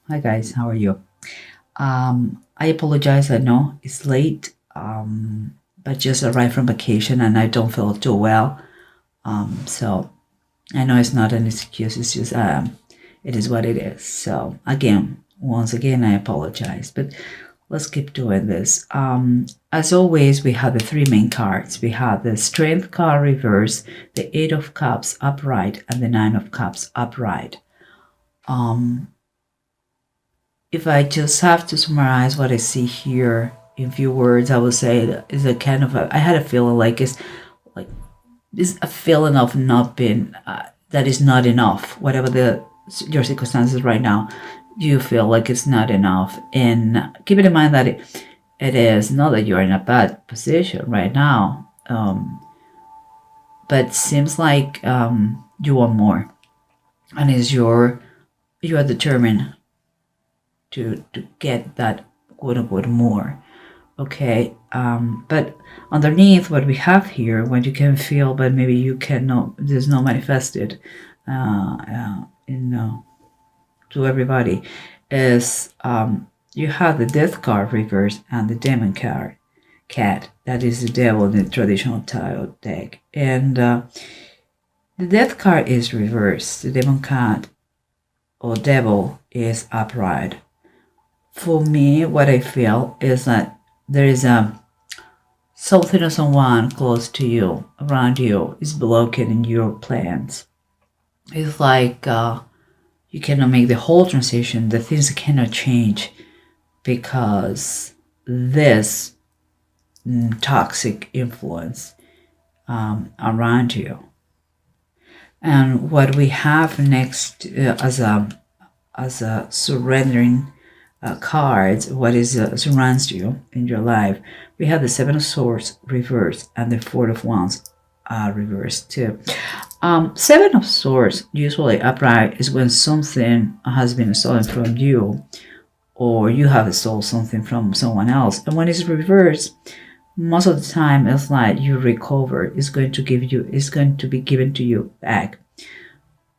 Hi guys, how are you? I apologize. I know it's late, but just arrived from vacation and I don't feel too well. So I know it's not an excuse. It's just it is what it is. So once again, I apologize. But let's keep doing this. As always, we have the three main cards. We have the Strength card reverse, the Eight of Cups upright, and the Nine of Cups upright. If I just have to summarize what I see here in few words, I would say that is a kind of I had a feeling like like it's a feeling of not being that is not enough. Whatever your circumstances right now, you feel like it's not enough. And keeping in mind that it is not that you're in a bad position right now, but seems like you want more, and you are determined to get that quote unquote more. Okay, but underneath what we have here, what you can feel, but maybe you cannot, there's no manifested in to everybody, is you have the Death card reverse and the Demon card, Cat. That is the devil in the traditional tarot deck, and the Death card is reversed. The Demon card or devil is upright. For me, what I feel is that there is something or someone close to you, around you, is blocking your plans. It's like you cannot make the whole transition. The things cannot change because this toxic influence around you. And what we have next as a surrendering cards, what is surrounds you in your life. We have the Seven of Swords reversed and the Four of Wands reversed too. Seven of Swords, usually upright, is when something has been stolen from you, or you have stolen something from someone else. And when it's reversed, most of the time it's like you recover. It's going to be given to you back.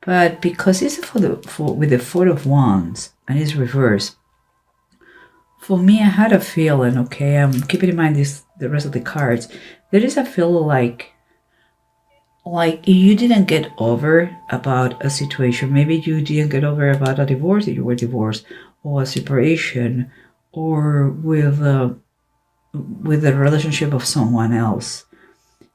But because it's with the Four of Wands and it's reversed, for me, I had a feeling, okay, I'm keeping in mind the rest of the cards. There is a feeling like you didn't get over about a situation. Maybe you didn't get over about a divorce, that you were divorced, or a separation, or with the relationship of someone else.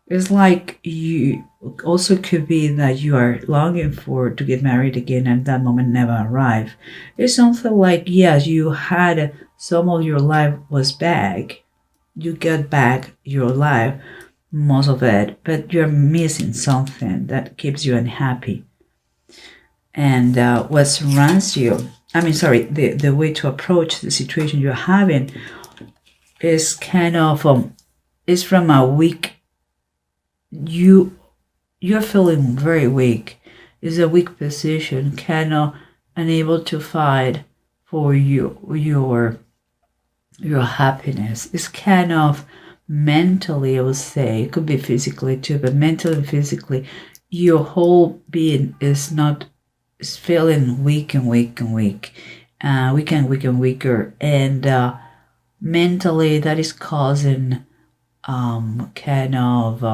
It's like you also could be that you are longing for to get married again and that moment never arrived. It's something like, yes, you had some of your life was back. You get back your life, most of it, but you're missing something that keeps you unhappy. And what surrounds you, the way to approach the situation you're having is kind of is from a weak you're feeling very weak. Is a weak position, kind of unable to fight for your happiness. It's kind of mentally, I would say, it could be physically too, but mentally and physically, your whole being is feeling weak and weak and weak, weak and weak and weaker, and mentally that is causing kind of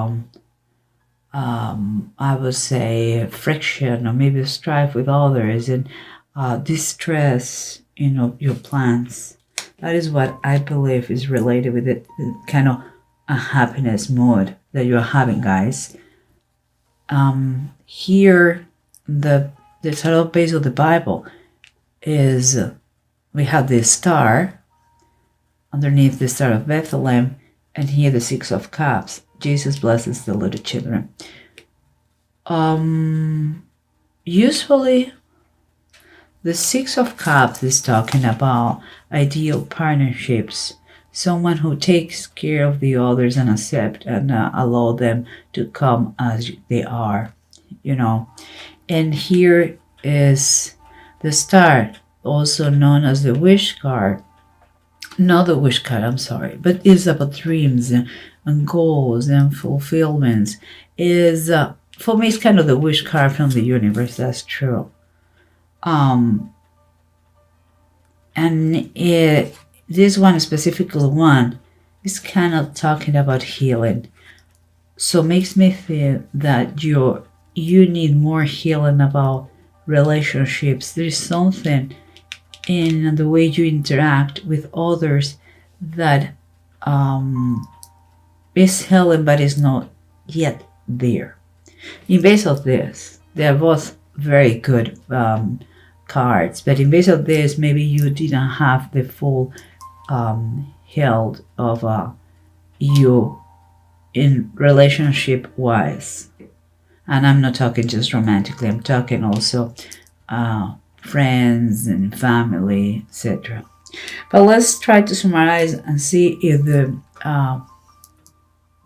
I would say friction or maybe strife with others and distress, your plans. That is what I believe is related with it, kind of a happiness mode that you're having, guys. Here, the title base of the Bible is we have the star underneath the Star of Bethlehem, and here the Six of Cups. Jesus blesses the little children. Usually, the Six of Cups is talking about ideal partnerships, someone who takes care of the others and accept and allow them to come as they are, And here is the Star, also known as the Wish card. Not the wish card, I'm sorry, but it's about dreams and goals and fulfillments. Is for me, it's kind of the wish card from the universe. That's true. And this one, specifically one, is kind of talking about healing. So makes me feel that you need more healing about relationships. There's something in the way you interact with others that is healing but is not yet there. In base of this, they are both very good cards, but in base of this, maybe you didn't have the full health of you in relationship wise. And I'm not talking just romantically, I'm talking also friends and family, etc. But let's try to summarize and see if the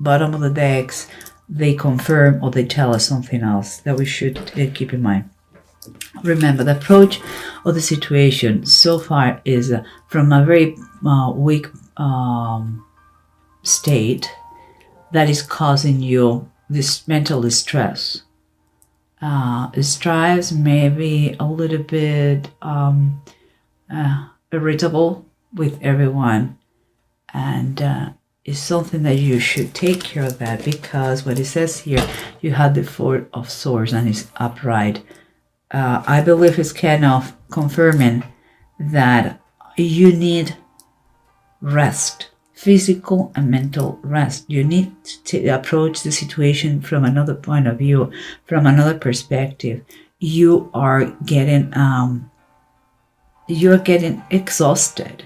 bottom of the decks, they confirm or they tell us something else that we should keep in mind. Remember, the approach of the situation so far is from a very weak state that is causing you this mental distress. Stress, maybe a little bit irritable with everyone, and it's something that you should take care of that, because what it says here, you had the Four of Swords and it's upright. I believe it's kind of confirming that you need rest, physical and mental rest. You need to approach the situation from another point of view, from another perspective. You are getting you're getting exhausted.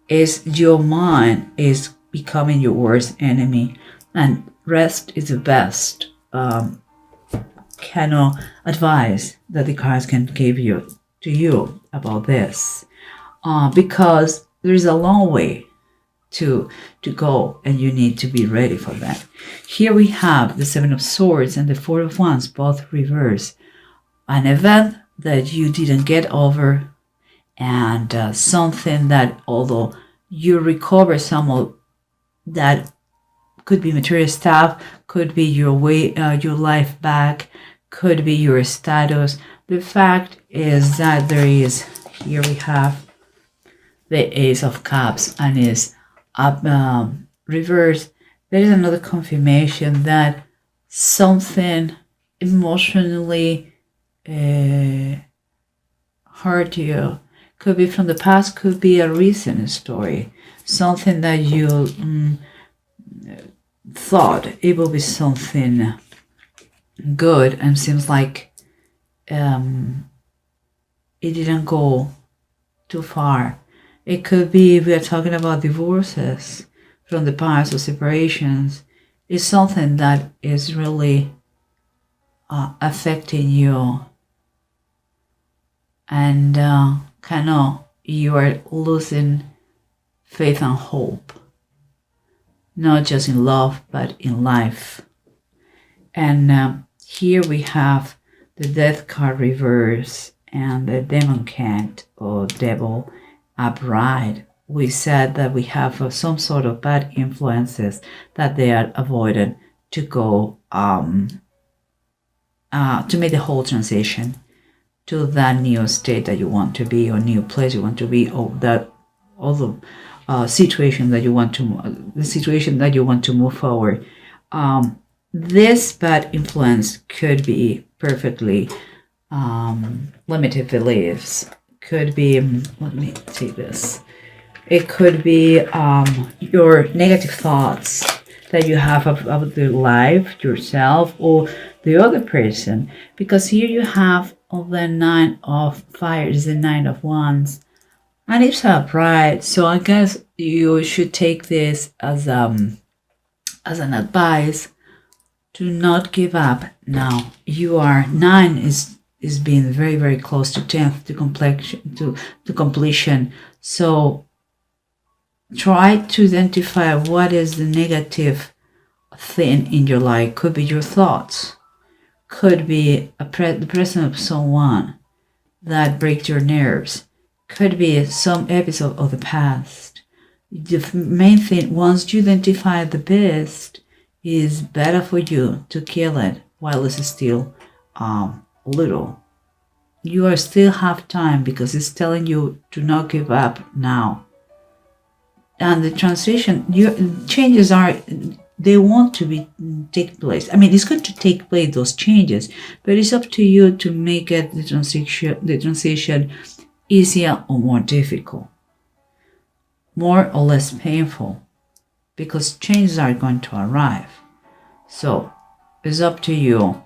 Your mind is becoming your worst enemy, and rest is the best kind of advice that the cards can give you to you about this, because there is a long way to go, and you need to be ready for that. Here we have the Seven of Swords and the Four of Wands, both reversed. An event that you didn't get over, and something that, although you recover some of that, could be material stuff, could be your way, your life back, could be your status. The fact is that there is, here we have the Ace of Cups and is up reversed. There is another confirmation that something emotionally hurt you. Could be from the past, could be a recent story, something that you thought it will be something good, and seems like it didn't go too far. It could be, if we are talking about divorces from the past or separations, it's something that is really affecting you, and kind of you are losing faith and hope, not just in love but in life. And here we have the Death card reverse and the Demon Cat or Devil upright. We said that we have some sort of bad influences that they are avoiding to go to make the whole transition to that new state that you want to be, or new place you want to be, or that other situation that you want to, the situation that you want to move forward. This bad influence could be perfectly limited beliefs. Could be, let me take this. It could be your negative thoughts that you have about the life, yourself, or the other person. Because here you have the Nine of Fires, the Nine of Wands, and it's upright. So I guess you should take this as an advice to not give up now. You are 9 is being very, very close to 10th to completion. So try to identify what is the negative thing in your life. Could be your thoughts, could be the presence of someone that breaks your nerves, could be some episode of the past. The main thing, once you identify the best, is better for you to kill it while it's still little. you are still have time because it's telling you to not give up now. And the transition, your changes are, they want to be take place. I mean, it's going to take place, those changes, but it's up to you to make it the transition easier or more difficult, more or less painful, because changes are going to arrive. So it's up to you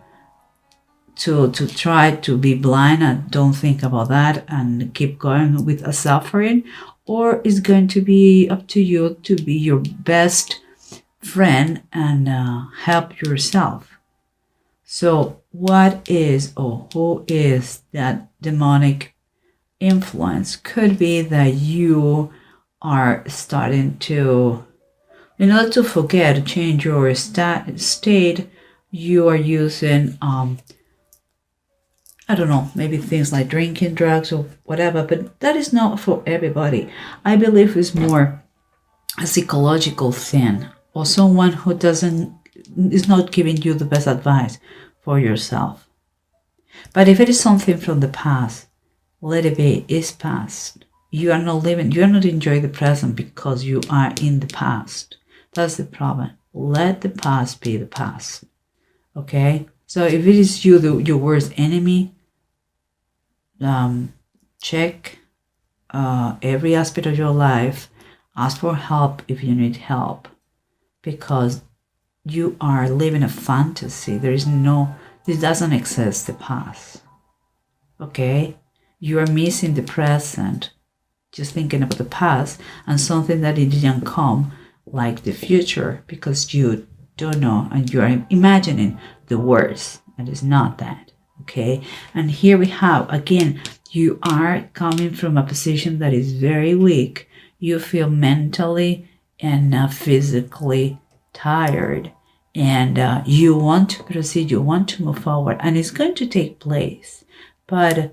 to try to be blind and don't think about that and keep going with a suffering, or it's going to be up to you to be your best friend and help yourself. So what is or who is that demonic influence? Could be that you are starting to, in order to forget, to change your state, you are using I don't know, maybe things like drinking, drugs, or whatever, but that is not for everybody. I believe it's more a psychological thing, or someone who is not giving you the best advice for yourself. But if it is something from the past, let it be. It's past. You are not enjoying the present because you are in the past. That's the problem. Let the past be the past. Okay? So if it is you, your worst enemy, check every aspect of your life. Ask for help if you need help, because you are living a fantasy. This doesn't exist, the past. Okay? You are missing the present, just thinking about the past and something that it didn't come, like the future, because you don't know and you are imagining the worst, and it's not that. Okay? And here we have, again, you are coming from a position that is very weak. You feel mentally and physically tired, and you want to proceed, you want to move forward, and it's going to take place. But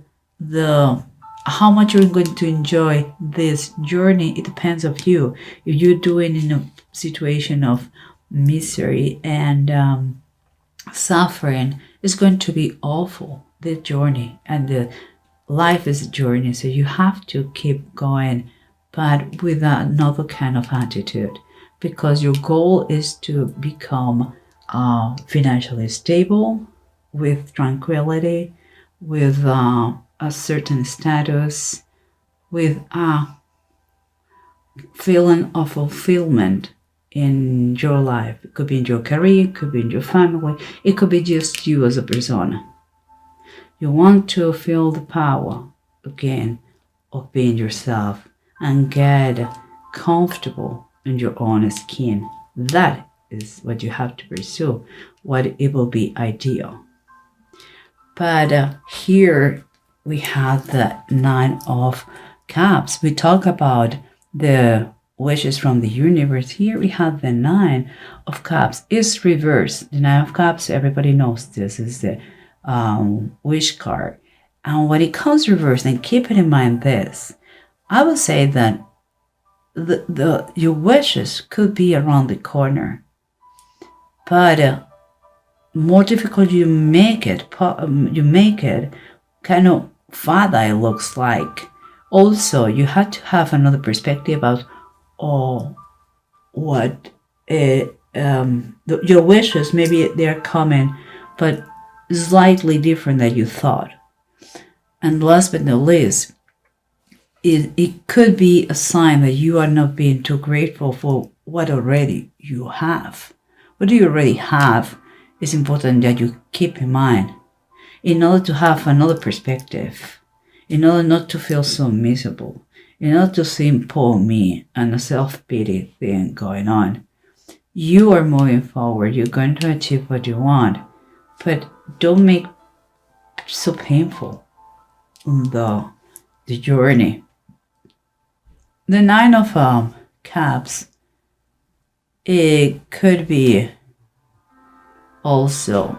how much you're going to enjoy this journey, it depends of you. If you're doing in a situation of misery and suffering, is going to be awful, the journey, and the life is a journey, so you have to keep going, but with another kind of attitude, because your goal is to become financially stable, with tranquility, with a certain status, with a feeling of fulfillment in your life. It could be in your career, it could be in your family, it could be just you as a person. You want to feel the power again of being yourself and get comfortable in your own skin. That is what you have to pursue, what it will be ideal. But here we have the Nine of Cups. We talk about the wishes from the universe. Here we have the Nine of Cups. It's reversed. The Nine of Cups, everybody knows this is the wish card. And when it comes reversed, and keep it in mind this, I would say that your wishes could be around the corner, but more difficult you make it kind of farther it looks like. Also, you have to have another perspective about what your wishes, maybe they're coming, but slightly different than you thought. And last but not least, it could be a sign that you are not being too grateful for what already you have. What do you already have is important that you keep in mind, in order to have another perspective, in order not to feel so miserable, in order to see poor me and a self-pity thing going on. You are moving forward. You're going to achieve what you want, but don't make it so painful the journey. The Nine of Cups, it could be also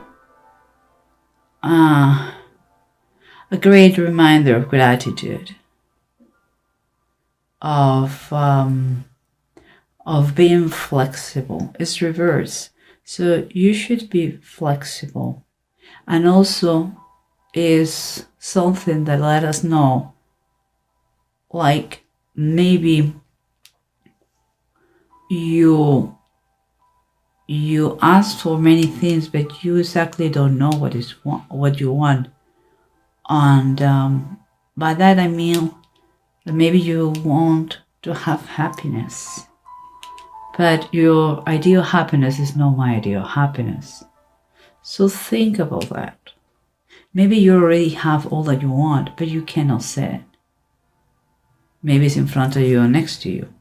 a great reminder of gratitude, of being flexible. It's reverse, so you should be flexible, and also is something that let us know, like maybe you ask for many things, but you exactly don't know what you want. And by that I mean that maybe you want to have happiness, but your ideal happiness is not my ideal happiness. So think about that. Maybe you already have all that you want, but you cannot say it. Maybe it's in front of you or next to you.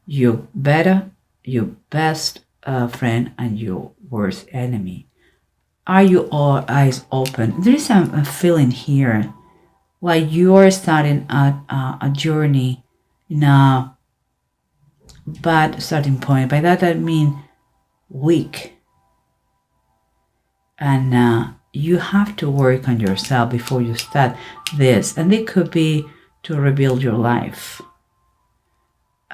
Your best friend and your worst enemy. Are you all eyes open? There is a feeling here like you're starting a journey in a bad starting point. By that I mean weak. And you have to work on yourself before you start this. And it could be to rebuild your life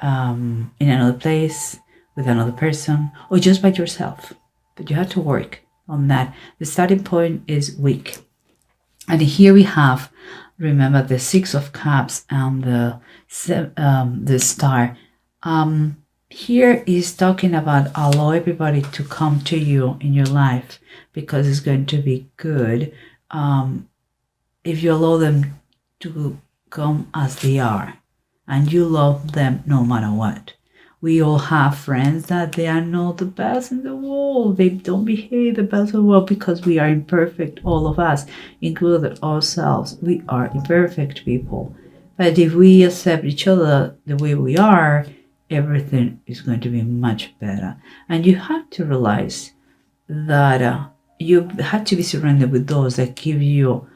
in another place, with another person, or just by yourself. But you have to work on that. The starting point is weak. And here we have, remember, the Six of Cups and the Star. Here is talking about allow everybody to come to you in your life, because it's going to be good if you allow them to come as they are and you love them no matter what. We all have friends that they are not the best in the world. They don't behave the best in the world because we are imperfect, all of us, including ourselves. We are imperfect people. But if we accept each other the way we are, everything is going to be much better. And you have to realize that you have to be surrounded with those that give you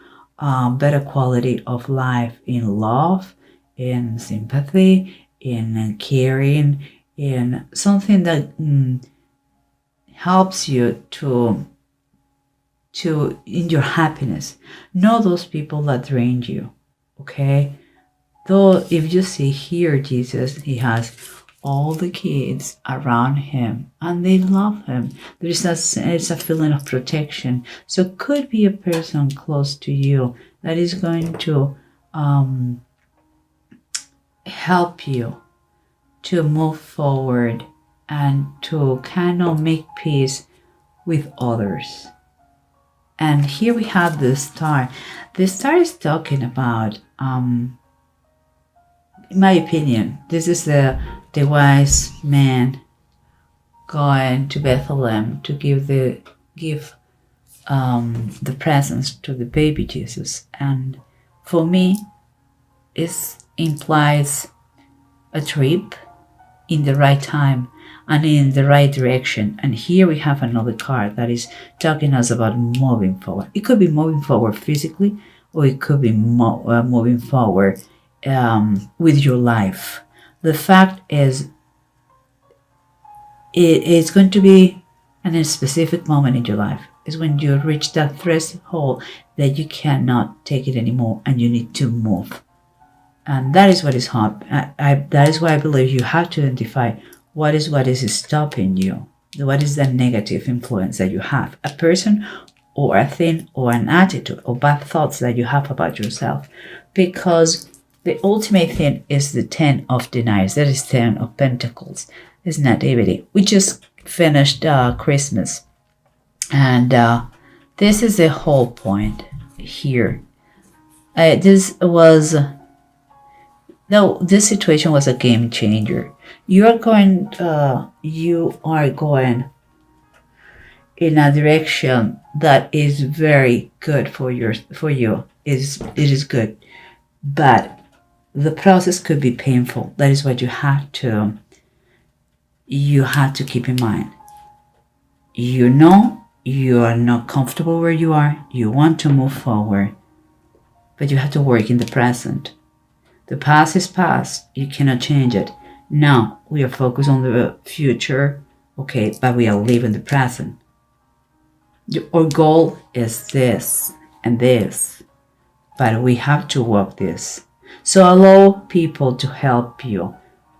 better quality of life in love, in sympathy, in caring, in something that helps you to in your happiness. Not those people that drain you. Okay? Though if you see here, Jesus, he has all the kids around him and they love him. It's a feeling of protection. So it could be a person close to you that is going to help you to move forward and to kind of make peace with others. And here we have the Star. The Star is talking about, in my opinion, this is the wise man going to Bethlehem to give the presents to the baby Jesus. And for me, it implies a trip in the right time and in the right direction. And here we have another card that is talking us about moving forward. It could be moving forward physically, or it could be moving forward with your life. The fact is, it's going to be in a specific moment in your life. Is when you reach that threshold that you cannot take it anymore and you need to move. And that is what is hard. That is why I believe you have to identify what is stopping you. What is the negative influence that you have? A person or a thing or an attitude or bad thoughts that you have about yourself. Because the ultimate thing is the 10 of deniers. That is 10 of pentacles. It's nativity. We just finished Christmas. And this is the whole point here. This situation was a game changer. You are going in a direction that is very good for you. It is good, but the process could be painful. That is what you have to keep in mind. You know you are not comfortable where you are. You want to move forward, but you have to work in the present. The past is past. You cannot change it. Now we are focused on the future, okay, but we are living the present. Our goal is this and this, but we have to walk this. So allow people to help you.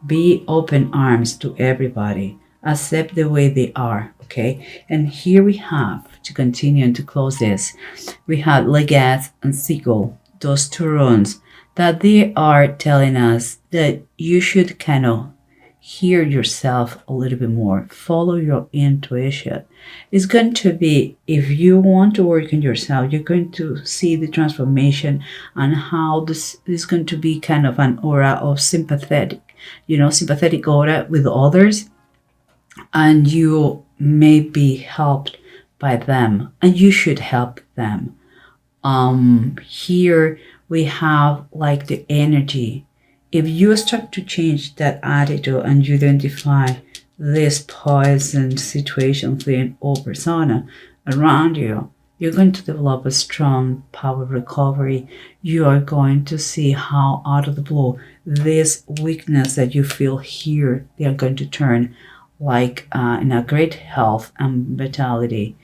Be open arms to everybody. Accept the way they are. Okay. And here we have, to continue and to close this, we have Legat and Seagull, those two runes, that they are telling us that you should kind of hear yourself a little bit more, follow your intuition. It's going to be, if you want to work on yourself, you're going to see the transformation and how this is going to be kind of an aura of sympathetic, sympathetic aura with others, and you may be helped by them, and you should help them. Here we have like the energy. If you start to change that attitude and you identify this poison situation thing or persona around you, you're going to develop a strong power recovery. You are going to see how out of the blue this weakness that you feel here, they are going to turn like in a great health and vitality.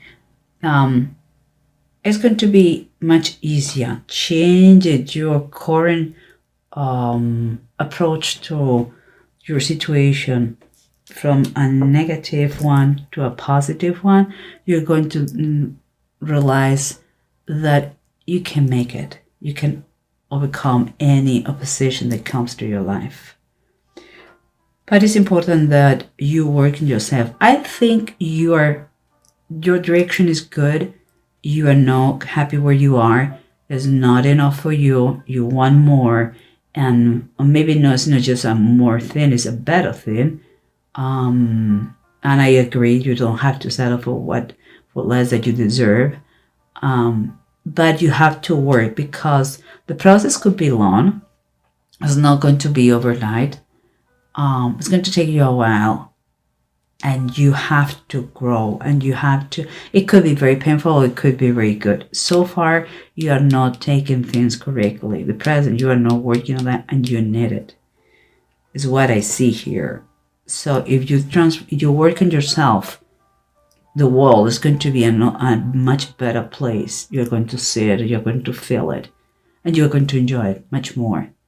It's going to be much easier. Change it, your current approach to your situation from a negative one to a positive one. You're going to realize that you can make it. You can overcome any opposition that comes to your life. But it's important that you work in yourself. I think your direction is good. You are not happy where you are. It's not enough for you. You want more. And maybe no, it's not just a more thing, it's a better thing. And I agree, you don't have to settle for less that you deserve. But you have to work, because the process could be long. It's not going to be overnight. It's going to take you a while, and you have to grow, and it could be very painful, it could be very good. So far, you are not taking things correctly. The present, you are not working on that, and you need it, is what I see here. So if you work on yourself, the world is going to be a much better place. You're going to see it, you're going to feel it, and you're going to enjoy it much more.